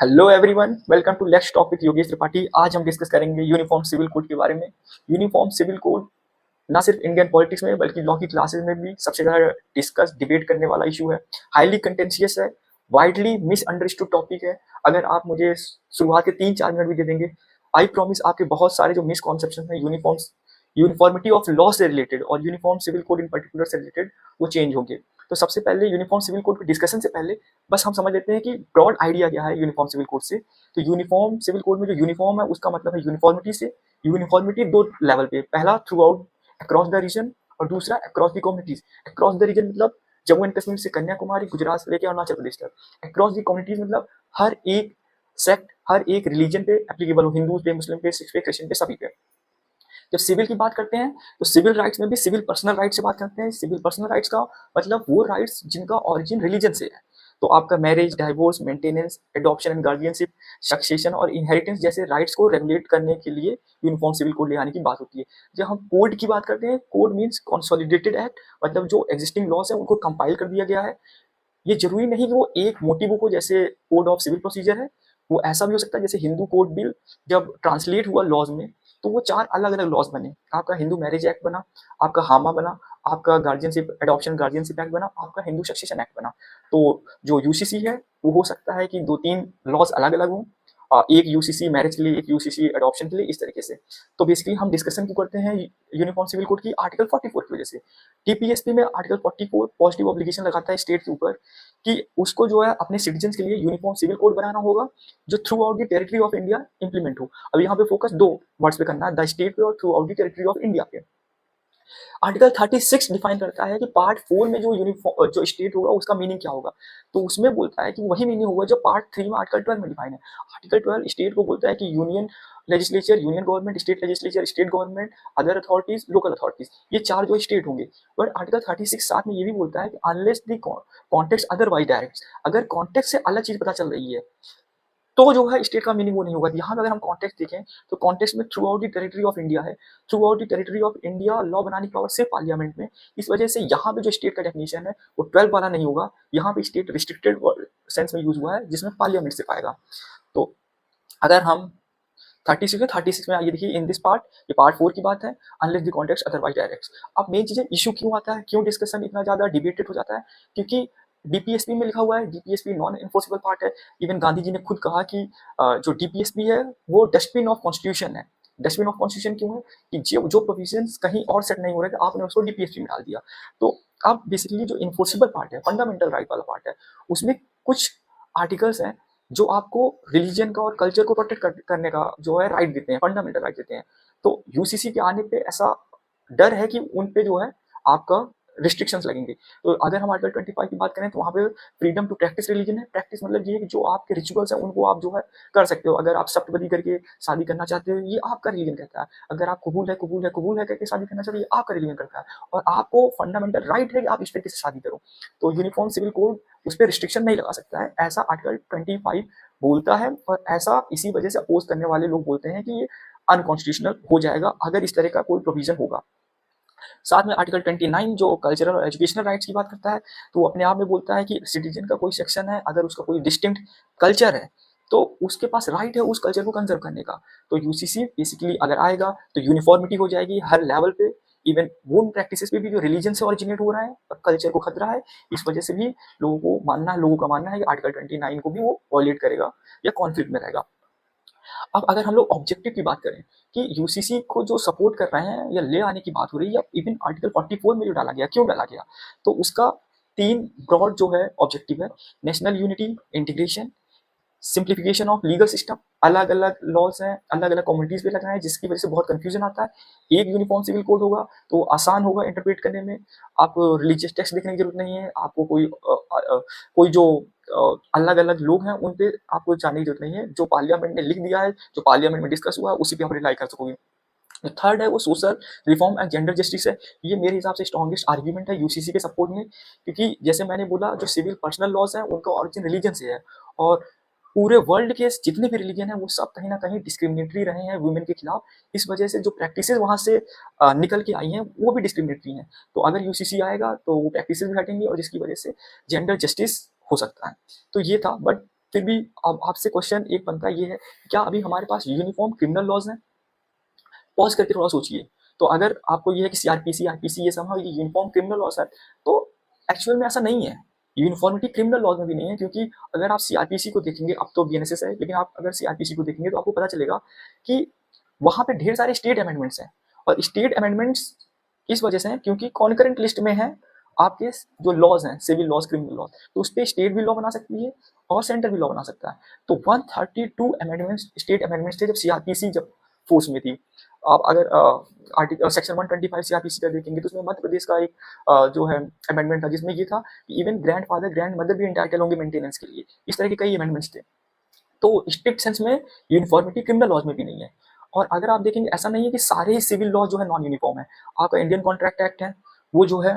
Hello everyone, welcome to let's talk with Yogesh Tripathi. आज हम discuss करेंगे यूनिफॉर्म सिविल कोड के बारे में। यूनिफॉर्म सिविल कोड ना सिर्फ इंडियन पॉलिटिक्स में बल्कि लॉ की क्लासेस में भी सबसे ज़्यादा डिस्कस डिबेट करने वाला इशू है। हाईली कंटेंशियस है, वाइडली मिसअंडरस्टूड टॉपिक है। अगर आप मुझे शुरुआत के 3-4 मिनट भी दे देंगे, आई प्रॉमिस आपके बहुत सारे जो मिसकॉन्सेप्शन है यूनिफॉर्मिटी ऑफ लॉ से रिलेटेड और uniform civil code in particular से रिलेटेड वो चेंज होंगे। तो सबसे पहले यूनिफॉर्म सिविल कोड के डिस्कशन से पहले बस हम समझ लेते हैं कि ब्रॉड आइडिया क्या है यूनिफॉर्म सिविल कोड से। तो यूनिफॉर्म सिविल कोड में जो यूनिफॉर्म है उसका मतलब है यूनिफॉर्मिटी से। यूनिफॉर्मिटी दो लेवल पे, पहला throughout across the region और दूसरा across the communities. Across the region मतलब जम्मू एंड कश्मीर से कन्याकुमारी, गुजरात से लेकर अरुणाचल प्रदेश तक। अक्रॉस द कम्युनिटीज मतलब हर एक सेक्ट, हर एक रिलीजन पे एप्लीकेबल हो, हिंदू पे, मुस्लिम पे, सिख पे, क्रिश्चियन पे, सभी पे। जब सिविल की बात करते हैं तो सिविल राइट्स में भी सिविल पर्सनल राइट से बात करते हैं। सिविल पर्सनल राइट्स का मतलब वो राइट्स जिनका ऑरिजिन रिलीजन से है। तो आपका marriage, divorce, maintenance, adoption and guardianship, succession और इनहेरिटेंस जैसे राइट्स को रेगुलेट करने के लिए यूनिफॉर्म सिविल कोड ले आने की बात होती है। जब हम कोड की बात करते हैं, कोड मीन्स कंसोलिडेटेड एक्ट, मतलब जो एग्जिस्टिंग लॉस है उनको कंपाइल कर दिया गया है। ये जरूरी नहीं कि वो एक मोटी बुक हो जैसे कोड ऑफ सिविल प्रोसीजर है। वो ऐसा भी हो सकता है जैसे हिंदू कोड बिल जब ट्रांसलेट हुआ लॉज में तो वो 4 अलग-अलग लॉज बने। आपका हिंदू मैरिज एक्ट बना, आपका हामा बना, आपका गार्जियनशिप एडॉप्शन गार्जियनशिप एक्ट बना, आपका हिंदू सक्सेशन एक्ट बना। तो जो यूसीसी है वो हो सकता है कि 2-3 लॉज अलग-अलग हों। एक यूसीसी मैरिज के लिए, एक यूसीसी एडॉप्शन के लिए, इस तरीके से। तो बेसिकली हम डिस्कशन क्यों करते हैं यूनिफॉर्म सिविल कोड की आर्टिकल 44 की वजह से। टीपीएसपी में आर्टिकल 44 पॉजिटिव ऑब्लिगेशन लगाता है स्टेट के ऊपर कि उसको जो है अपने सिटीजन के लिए यूनिफॉर्म सिविल कोड बनाना होगा जो through out the territory of India implement हो। अब यहाँ पे फोकस 2 वर्ड्स पे करना है, द स्टेट पे और through out the territory of India पे। आर्टिकल 36 डिफाइन करता है कि पार्ट 4 में जो स्टेट होगा उसका मीनिंग क्या होगा। तो उसमें बोलता है कि वही मीनिंग होगा जो पार्ट 3 में आर्टिकल 12 में डिफाइन है। आर्टिकल 12 स्टेट को बोलता है कि union legislature, union government, state legislature, state government, other authorities, local authorities, ये 4 जो स्टेट होंगे। बट आर्टिकल 36 साथ में ये भी बोलता है कि unless the context otherwise direct, अगर कॉन्टेक्स्ट से अलग चीज पता चल रही है तो जो है स्टेट का मीनिंग वो नहीं होगा। यहाँ पे अगर हम कॉन्टेक्स्ट देखें तो कॉन्टेक्स्ट में throughout the territory of India है। Throughout the territory of India law बनाने की पावर सिर्फ पार्लियामेंट में। इस वजह से यहाँ पे जो स्टेट का डेफिनेशन है वो 12 वाला नहीं होगा। यहाँ पे स्टेट रिस्ट्रिक्टेड सेंस में यूज हुआ है जिसमें पार्लियामेंट सिर्फ आएगा। तो अगर हम 36 है, 36 में आइए देखिए इन दिस पार्ट, ये पार्ट 4 की बात है, unless the context otherwise direct. अब मेन चीजें इशू क्यों आता है, क्यों डिस्कशन इतना ज्यादा डिबेटेड हो जाता है, क्योंकि डीपीएसपी में लिखा हुआ है डीपीएसपी नॉन इन्फोर्सेबल पार्ट है। इवन गांधी जी ने खुद कहा कि जो डीपीएसपी है वो डस्टबिन ऑफ कॉन्स्टिट्यूशन है। डस्टबिन ऑफ कॉन्स्टिट्यूशन क्यों है कि जो प्रोविजंस कहीं और सेट नहीं हो रहे थे आपने उसको डीपीएसपी में डाल दिया। तो अब बेसिकली जो इन्फोर्सेबल पार्ट है, फंडामेंटल राइट वाला पार्ट है, उसमें कुछ आर्टिकल्स हैं जो आपको रिलीजन का और कल्चर को प्रोटेक्ट करने का जो है राइट देते हैं, फंडामेंटल राइट देते हैं। तो यूसीसी के आने पे ऐसा डर है कि उन पे जो है आपका रिस्ट्रिक्शंस लगेंगे। तो अगर हम आर्टिकल 25 की बात करें तो वहाँ पे फ्रीडम टू प्रैक्टिस रिलीजन है। प्रैक्टिस मतलब ये है कि जो आपके रिचुअल्स हैं उनको आप जो है कर सकते हो। अगर आप सप्तपदी करके शादी करना चाहते हो ये आपका रिलीजन कहता है। अगर आप कबूल है करके शादी करना चाहते हो ये आपका रिलीजन करता है। और आपको फंडामेंटल राइट है कि आप इस तरीके से शादी करो। तो यूनिफॉर्म सिविल कोड उस पर रिस्ट्रिक्शन नहीं लगा सकता है, ऐसा आर्टिकल 25 बोलता है। और ऐसा इसी वजह से अपोज करने वाले लोग बोलते हैं कि ये अनकॉन्स्टिट्यूशनल हो जाएगा अगर इस तरह का कोई प्रोविजन होगा। साथ में आर्टिकल 29 जो कल्चरल और एजुकेशनल राइट्स की बात करता है तो वो अपने आप में बोलता है कि सिटीजन का कोई सेक्शन है, अगर उसका कोई डिस्टिंक्ट कल्चर है तो उसके पास राइट है उस कल्चर को कंजर्व करने का। तो यूसीसी बेसिकली अगर आएगा तो यूनिफॉर्मिटी हो जाएगी हर लेवल पे। इवन वो प्रैक्टिसेस पे भी जो रिलीजन से ओरिजिनेट हो रहा है और कल्चर को खतरा है, इस वजह से भी लोगों का मानना है कि आर्टिकल 29 को भी वो वॉयलेट करेगा या कॉन्फ्लिक्ट में रहेगा। अब अगर हम लोग ऑब्जेक्टिव की बात करें कि यूसीसी को जो सपोर्ट कर रहे हैं या ले आने की बात हो रही है, इवन आर्टिकल 44 में जो डाला गया, क्यों डाला गया, तो उसका 3 ब्रॉड जो है ऑब्जेक्टिव है। National unity, integration, simplification of legal system. अलग अलग लॉज हैं, अलग अलग कम्युनिटीज पे लगाए हैं जिसकी वजह से बहुत कंफ्यूजन आता है। एक यूनिफॉर्म सिविल कोड होगा तो आसान होगा इंटरप्रेट करने में। आपको रिलीजियस टेक्स्ट देखने की जरूरत नहीं है, आपको कोई जो अलग अलग लोग हैं उन पे आपको जानने की जरूरत नहीं है। जो पार्लियामेंट ने लिख दिया है, जो पार्लियामेंट में डिस्कस हुआ है, उसी पे आप रिलाई कर सकोगे। थर्ड है वो social reform and gender justice है। ये मेरे हिसाब से स्ट्रॉन्गेस्ट आर्ग्यूमेंट है यूसीसी के सपोर्ट में, क्योंकि जैसे मैंने बोला जो सिविल पर्सनल लॉज है उनका ऑरिजिन रिलीजन से है। और पूरे वर्ल्ड के जितने भी रिलीजन है वो सब कहीं ना कहीं डिस्क्रिमिनेटरी रहे हैं वुमेन के खिलाफ। इस वजह से जो प्रैक्टिसेस वहां से निकल के आई हैं वो भी डिस्क्रिमिनेटरी हैं। तो अगर यूसीसी आएगा तो वो प्रैक्टिसेस भी हटेंगी और जिसकी वजह से जेंडर जस्टिस हो सकता है। तो ये था। बट फिर भी अब आपसे क्वेश्चन एक बनता ये है, क्या अभी हमारे पास यूनिफॉर्म क्रिमिनल लॉज हैं? पॉज करके थोड़ा सोचिए। तो अगर आपको ये है कि सीआरपीसी आरपीसी ये सब ये यूनिफॉर्म क्रिमिनल लॉज है, तो एक्चुअल में ऐसा नहीं है। यूनिफॉर्मिटी क्रिमिनल लॉज में भी नहीं है, क्योंकि अगर आप सीआरपीसी को देखेंगे, अब तो बीएनएसएस है, लेकिन आप अगर सीआरपीसी को देखेंगे तो आपको पता चलेगा कि वहां पे ढेर सारे स्टेट अमेंडमेंट्स हैं। और स्टेट अमेंडमेंट्स इस वजह से हैं क्योंकि कॉन्करेंट लिस्ट में है आपके जो लॉज हैं, सिविल लॉज, क्रिमिनल लॉज, तो उस पर स्टेट भी लॉ बना सकती है और सेंटर भी लॉ बना सकता है। तो 132 अमेंडमेंट्स, स्टेट अमेंडमेंट्स थे जब सीआरपीसी जब फोर्स में थी। आप अगर आर्टिकल सेक्शन 125 सीआरपीसी का देखेंगे तो उसमें मध्य प्रदेश का एक जो है अमेंडमेंट था, जिसमें ये था कि even grand father grand mother भी इंटाइटल होंगे मेंटेनेंस के लिए। इस तरह के कई अमेंडमेंट्स थे। तो स्ट्रिक्ट सेंस में यूनिफॉर्मिटी क्रिमिनल लॉज में भी नहीं है। और अगर आप देखेंगे, ऐसा नहीं है कि सारे ही सिविल लॉ जो है नॉन यूनिफॉर्म है। आपका इंडियन कॉन्ट्रैक्ट एक्ट है, वो जो है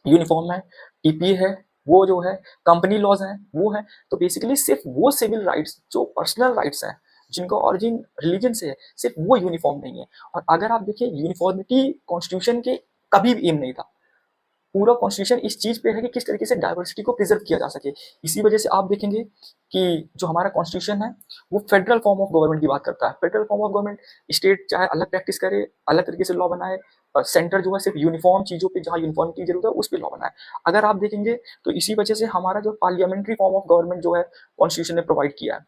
यूनिफॉर्म है। टीपीए है, वो जो है कंपनी लॉज हैं, वो है। तो बेसिकली सिर्फ वो सिविल राइट्स जो पर्सनल राइट्स हैं, जिनका ऑरिजिन रिलीजन से है, सिर्फ वो यूनिफॉर्म नहीं है। और अगर आप देखिए, यूनिफॉर्मिटी कॉन्स्टिट्यूशन के कभी भी एम नहीं था। पूरा कॉन्स्टिट्यूशन इस चीज पे है कि किस तरीके से डाइवर्सिटी को प्रिजर्व किया जा सके। इसी वजह से आप देखेंगे कि जो हमारा कॉन्स्टिट्यूशन है वो फेडरल फॉर्म ऑफ गवर्नमेंट की बात करता है। Federal form of government, state चाहे अलग प्रैक्टिस करे, अलग तरीके से लॉ बनाए, सेंटर जो है सिर्फ यूनिफॉर्म चीजों पे, जहाँ यूनिफॉर्म की जरूरत है उस पर लॉ बनाए। अगर आप देखेंगे तो इसी वजह से हमारा जो पार्लियामेंट्री फॉर्म ऑफ गवर्नमेंट जो है कॉन्स्टिट्यूशन ने प्रोवाइड किया है,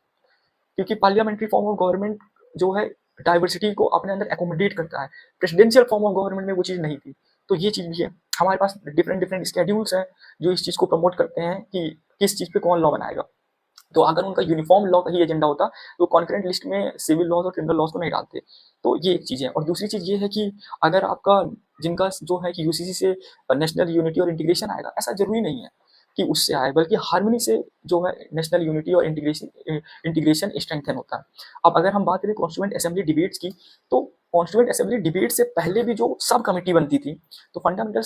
क्योंकि पार्लियामेंट्री फॉर्म ऑफ गवर्नमेंट जो है डाइवर्सिटी को अपने अंदर एकोमोडेट करता है। प्रेसिडेंशियल फॉर्म ऑफ गवर्नमेंट में वो चीज़ नहीं थी। तो ये चीज़ भी है। हमारे पास डिफरेंट डिफरेंट स्केड्यूल्स हैं जो इस चीज़ को प्रमोट करते हैं कि किस चीज़ पे कौन लॉ बनाएगा। तो अगर उनका यूनिफॉर्म लॉ का ही एजेंडा होता तो कॉन्करेंट लिस्ट में सिविल लॉज और क्रिमिनल लॉज को नहीं डालते। तो ये एक चीज़ है। और दूसरी चीज़ ये है कि अगर आपका जिनका जो है कि यूसीसी से नेशनल यूनिटी और इंटीग्रेशन आएगा, ऐसा जरूरी नहीं है कि उससे आए, बल्कि हार्मनी से जो है नेशनल यूनिटी और इंटीग्रेशन स्ट्रेंथन होता है। अब अगर हम बात करें कॉन्स्टिट्यूएंट असेंबली डिबेट्स की, तो कॉन्स्टिट्यूएंट असेंबली डिबेट से पहले भी जो सब कमेटी बनती थी, तो फंडामेंटल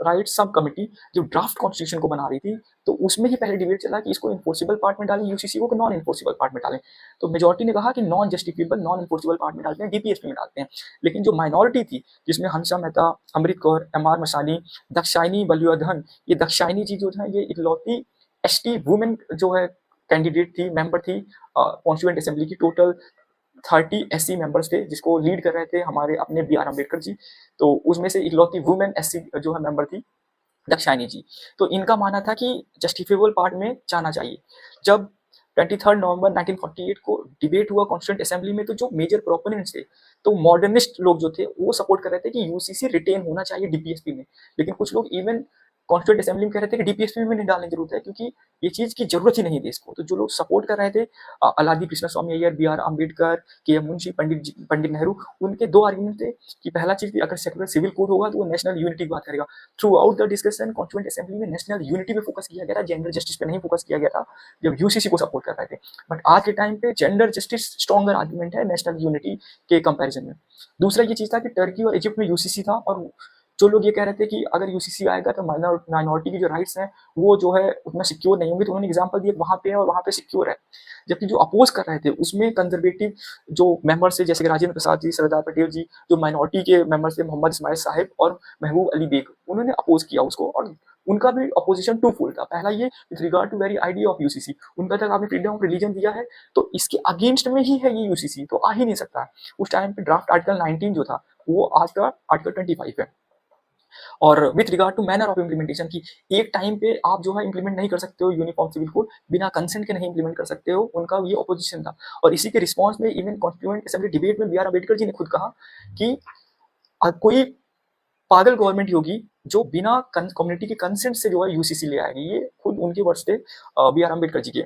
राइट सब कमेटी जो ड्राफ्ट कॉन्स्टिट्यूशन को बना रही थी, तो उसमें ही पहले डिबेट चला कि इसको इन्फोर्सिबल पार्ट में डालें यूसीसी को, नॉन इन्फोर्सिबल पार्ट में डालें। तो मेजोरिटी ने कहा कि non justifiable non enforceable part में डालते हैं, डीपीएसपी में डालते हैं। लेकिन जो माइनॉरिटी थी, जिसमें हंसा मेहता, अमृत कौर, एमआर मसानी, दक्षायनी बलिवर्धन, ये दक्षायनी जी जो है ये इकलौती एसटी वुमेन जो है कैंडिडेट थी, मेंबर थी कॉन्स्टिट्यूएंट असेंबली की। टोटल 30 एससी मेंबर्स थे, जिसको लीड कर रहे थे हमारे अपने बी.आर. अम्बेडकर जी। तो उसमें से इकलौती वुमेन एससी जो है मेंबर थी दक्षायनी जी। तो इनका मानना था कि जस्टिफिएबल पार्ट में जाना चाहिए। जब 23 नवंबर 1948 को डिबेट हुआ कॉन्स्टिट्यूएंट असेंबली में, तो जो मेजर प्रोपोनेंट्स थे, तो मॉडर्निस्ट लोग जो थे वो सपोर्ट कर रहे थे कि यूसीसी रिटेन होना चाहिए डीपीएसपी में। लेकिन कुछ लोग इवन कॉन्स्टिट्यूएंट असेंबली में कह रहे थे कि डीपीएसपी में नहीं डालने की जरूरत है, क्योंकि ये चीज की जरूरत ही नहीं है देश को। तो जो लोग सपोर्ट कर रहे थे, अलादी कृष्ण स्वामी अय्यर, बी.आर. अम्बेडकर, के.एम. मुंशी, पंडित नेहरू, उनके दो आर्गुमेंट थे कि पहला चीज, अगर सेकुलर सिविल कोड होगा तो वो नेशनल यूनिटी की बात करेगा। Through out the discussion constituent assembly में नेशनल यूनिटी पे फोकस किया गया था, जेंडर जस्टिस पे नहीं फोकस किया गया था, जब यूसीसी को सपोर्ट कर रहे थे। बट आज के टाइम पे जेंडर जस्टिस स्ट्रॉन्गर आर्गुमेंट है नेशनल यूनिटी के कंपैरिजन में। दूसरा ये चीज था कि टर्की और इजिप्ट में यूसीसी था, और जो लोग ये कह रहे थे कि अगर यूसीसी आएगा तो माइनॉरिटी की जो राइट्स हैं वो जो है उतना सिक्योर नहीं होंगे, तो उन्होंने एग्जांपल दिया वहाँ पे है और वहाँ पे सिक्योर है। जबकि जो अपोज कर रहे थे उसमें कंजर्वेटिव जो मेंबर्स थे, जैसे कि राजेंद्र प्रसाद जी, सरदार पटेल जी, जो माइनॉरिटी के मेंबर्स थे, मोहम्मद इस्माइल साहिब और महबूब अली बेग, उन्होंने अपोज किया उसको। और उनका भी अपोजिशन टू फोल्ड था। पहला ये with regard to very idea of UCC, उनका तक आपने फ्रीडम ऑफ रिलीजन दिया है तो इसके अगेंस्ट में ही है ये यूसीसी, तो आ ही नहीं सकता। उस टाइम पे ड्राफ्ट आर्टिकल 19 जो था वो आज का आर्टिकल 25 है। और with regard to manner of implementation की, एक टाइम पे आप जो है इंप्लीमेंट नहीं कर सकते हो यूनिफॉर्म सिविल कोड, बिना कंसेंट के नहीं इंप्लीमेंट कर सकते हो, उनका ये ऑपोजिशन था। और इसी के रिस्पॉन्स में इवन कॉन्स्टिट्यूएंट असेंबली डिबेट में बी.आर. अम्बेडकर जी ने खुद कहा कि कोई पागल गवर्नमेंट होगी जो बिना कम्युनिटी के कंसेंट से जो है यूसीसी ले आएगी। ये खुद उनके वर्ड्स थे बी.आर. अम्बेडकर जी के।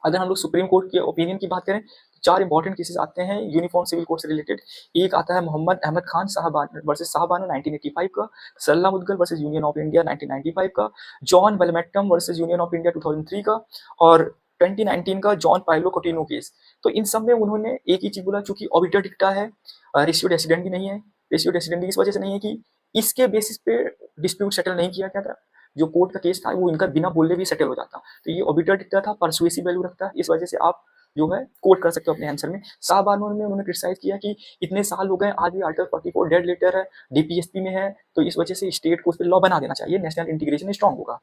अगर हम लोग सुप्रीम कोर्ट के ओपिनियन की बात करें, चार इंपॉर्टेंट केसेस आते हैं यूनिफॉर्म सिविल कोड से रिलेटेड। एक आता है मोहम्मद अहमद खान साहबान वर्सेस साहबानो 1985 का, Sarla Mudgal versus union of India 1995 का, John Vallamattom versus union of India 2003 का, और 2019 का जॉन पाइलो कोटिनो केस। तो इन सब में उन्होंने एक ही चीज बोला, चूंकि ऑबिटर डिक्टा है, रेशियो डेसिडेंट भी नहीं है। रेशियो डेसिडेंट इस वजह से नहीं है कि इसके बेसिस पे डिस्प्यूट सेटल नहीं किया गया था, जो कोर्ट का केस था वो इनका बिना बोले भी सेटल हो जाता। तो ये ऑबिटर डिक्टा था, परसुएसिव वैल्यू रखता है, इस वजह से आप जो है कोट कर सकते हो अपने आंसर में। शाहबानो में उन्होंने क्रिटिसाइज किया कि इतने साल हो गए आज भी आर्टिकल 44 डेड लेटर है, डीपीएसपी में है, तो इस वजह से स्टेट को उस पर लॉ बना देना चाहिए, नेशनल इंटीग्रेशन स्ट्रांग होगा।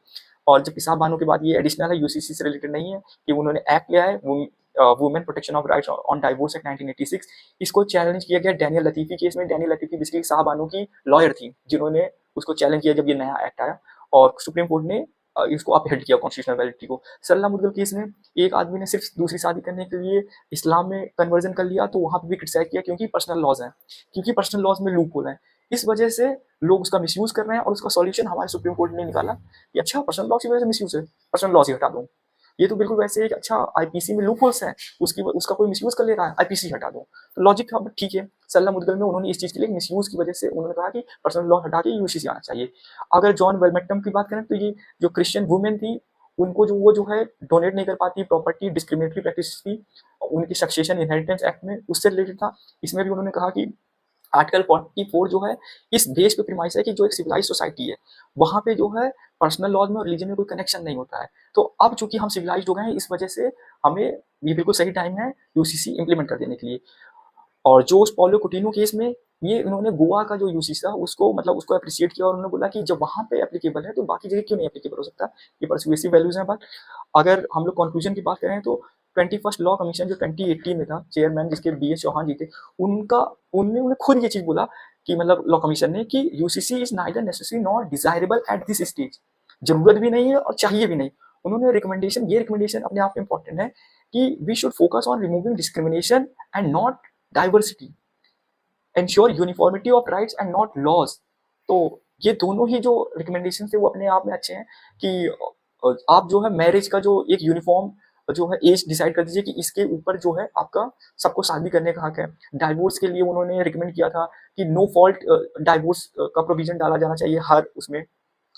और जबकि शाहबानो के बाद ये एडिशनल है, यूसीसी से रिलेटेड नहीं है, कि उन्होंने एक्ट लिया है women protection of rights on divorce act 1986। इसको चैलेंज किया गया डैनियल लतीफी केस में। डैनियल लतीफी बेसिकली शाहबानो की लॉयर थी जिन्होंने उसको चैलेंज किया जब ये नया एक्ट आया, और सुप्रीम कोर्ट ने इसको अपहेल्ड किया कॉन्स्टिट्यूशनल वैलिडिटी को। सल्ला मुद्गल केस में एक आदमी ने सिर्फ दूसरी शादी करने के लिए इस्लाम में कन्वर्जन कर लिया, तो वहां पर भी क्रिटिसाइज किया क्योंकि पर्सनल लॉज हैं, क्योंकि पर्सनल लॉज में लूप होल है, इस वजह से लोग उसका मिसयूज कर रहे हैं। और उसका सॉल्यूशन हमारे सुप्रीम कोर्ट ने निकाला कि अच्छा पर्सनल लॉ की वजह से मिसयूज है, पर्सनल लॉ ही हटा दो। ये तो बिल्कुल वैसे एक अच्छा आईपीसी में लूप होल्स है, उसका कोई मिसयूज कर ले रहा है, आईपीसी हटा दो, तो लॉजिक था, ठीक है। सल्ला मुद्गल में उन्होंने इस चीज के लिए मिसयूज की वजह से उन्होंने कहा कि पर्सनल लॉ हटा के यूसीसी आना चाहिए। अगर जॉन वेलमेटम की बात करें तो ये जो क्रिश्चियन वुमेन थी उनको जो है डोनेट नहीं कर पाती प्रॉपर्टी, डिस्क्रिमिनेटरी प्रैक्टिस थी उनकी सक्सेशन इनहेरिटेंस एक्ट में, उससे रिलेटेड था। इसमें भी उन्होंने कहा कि आर्टिकल 44 जो है इस बेस पे प्रीमाइस है कि जो एक सिविलाइज सोसाइटी है वहाँ पे जो है पर्सनल लॉज में और रिलीजन में कोई कनेक्शन नहीं होता है। तो अब चूंकि हम सिविलाइज हो गए हैं, इस वजह से हमें ये बिल्कुल सही टाइम है यूसीसी इंप्लीमेंट कर देने के लिए। और जो उस पॉलो कुटिनो केस में ये उन्होंने गोवा का जो यूसीसी था उसको मतलब उसको अप्रिशिएट किया और उन्होंने बोला कि जब वहाँ पे एप्लीकेबल है तो बाकी जगह क्यों नहीं एप्लीकेबल हो सकता। ये परसुएसिव वैल्यूज हैं। बट अगर हम लोग कंक्लूजन की बात करें तो 21st लॉ कमीशन जो 2018 में था, चेयरमैन जिसके BS चौहान जी थे, उन्होंने खुद ये चीज बोला कि मतलब लॉ कमीशन ने कि UCC is neither necessary nor desirable at this stage, जरूरत भी नहीं है और चाहिए भी नहीं। उन्होंने रिकमेंडेशन अपने आप में इंपॉर्टेंट है कि we should focus on removing discrimination and not diversity, ensure uniformity of rights and not laws. तो ये दोनों ही जो रिकमेंडेशन थे वो अपने आप में अच्छे हैं कि आप जो है मैरिज का जो एक यूनिफॉर्म जो है एज डिसाइड कर दीजिए कि इसके ऊपर जो है आपका सबको शादी करने का हक है। डाइवोर्स के लिए उन्होंने रिकमेंड किया था कि नो फॉल्ट डाइवोर्स का प्रोविजन डाला जाना चाहिए हर उसमें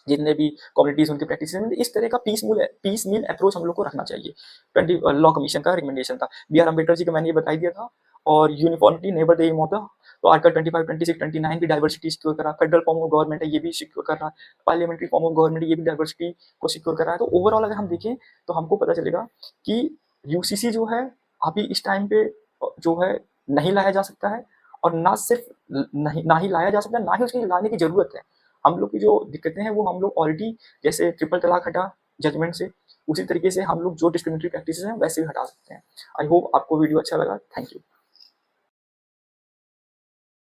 जितने भी कम्युनिटीज उनकी प्रैक्टिस में। इस तरह का पीस मील अप्रोच हम लोग को रखना चाहिए। 20 लॉ कमीशन का रिकमेंडेशन था। BR अम्बेडकर जी का मैंने ये बताई दिया था। और uniformity never the aim of the, तो आर्टिकल 25, 26, 29 भी डाइवर्सिटी सिक्योर कर रहा है। फेडरल फॉर्म ऑफ गवर्नमेंट है ये भी सिक्योर कर रहा है। पार्लियामेंट्री फॉर्म ऑफ गवर्नमेंट ये भी डाइवर्सिटी को सिक्योर कर रहा है। तो ओवरऑल अगर हम देखें तो हमको पता चलेगा कि यूसीसी जो है अभी इस टाइम पे जो है नहीं लाया जा सकता है, और ना सिर्फ ना ही लाया जा सकता है, ना ही उसकी लाने की जरूरत है। हम लोग की जो दिक्कतें हैं वो हम लोग ऑलरेडी जैसे ट्रिपल तलाक हटा जजमेंट से, उसी तरीके से हम लोग जो डिस्क्रिमिनेटरी प्रैक्टिसेस हैं वैसे भी हटा सकते हैं। आई होप आपको वीडियो अच्छा लगा। Thank you.